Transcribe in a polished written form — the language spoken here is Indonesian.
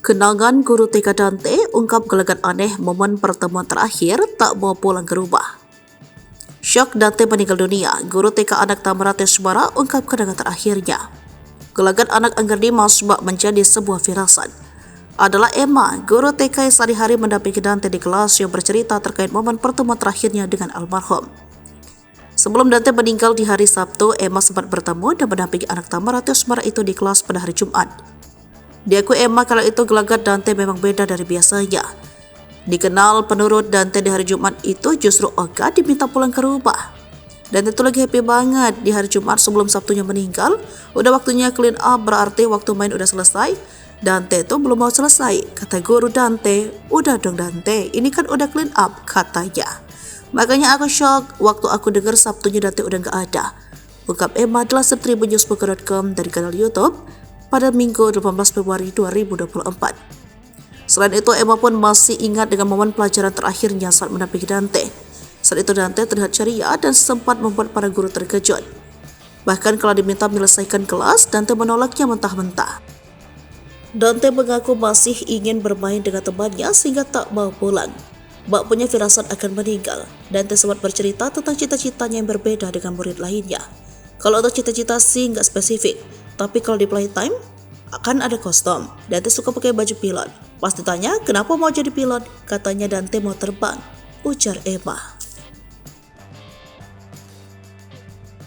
Kenangan guru TK Dante ungkap gelagat aneh momen pertemuan terakhir tak mau pulang ke rumah. Syok Dante meninggal dunia, guru TK anak Tamarate Sumara ungkap kenangan terakhirnya. Gelagat anak Angger Dimas bak menjadi sebuah firasat. Adalah Emma, guru TK yang sehari-hari mendampingi Dante di kelas yang bercerita terkait momen pertemuan terakhirnya dengan almarhum. Sebelum Dante meninggal di hari Sabtu, Emma sempat bertemu dan mendampingi anak Tamarate Sumara itu di kelas pada hari Jumat. Diakui Emma kalau itu gelagat Dante memang beda dari biasanya. Dikenal penurut Dante di hari Jumat itu justru Oka diminta pulang ke rumah. Dante itu lagi happy banget di hari Jumat sebelum Sabtunya meninggal. Udah waktunya clean up, berarti waktu main udah selesai. Dante itu belum mau selesai. Kata guru Dante, udah dong Dante, ini kan udah clean up katanya. Makanya aku shock waktu aku dengar Sabtunya Dante udah gak ada. Ungkap Emma adalah tribunnews.com dari kanal YouTube pada Minggu 18 Februari 2024. Selain itu, Emma pun masih ingat dengan momen pelajaran terakhirnya saat mendampingi Dante. Saat itu Dante terlihat ceria dan sempat membuat para guru terkejut. Bahkan kalau diminta menyelesaikan kelas, Dante menolaknya mentah-mentah. Dante mengaku masih ingin bermain dengan temannya sehingga tak mau pulang. Bak punya firasat akan meninggal. Dante sempat bercerita tentang cita-citanya yang berbeda dengan murid lainnya. Kalau untuk cita-cita sih nggak spesifik, tapi kalau di playtime akan ada kostum. Dante suka pakai baju pilot. Pas ditanya kenapa mau jadi pilot, katanya Dante mau terbang, ujar Emma.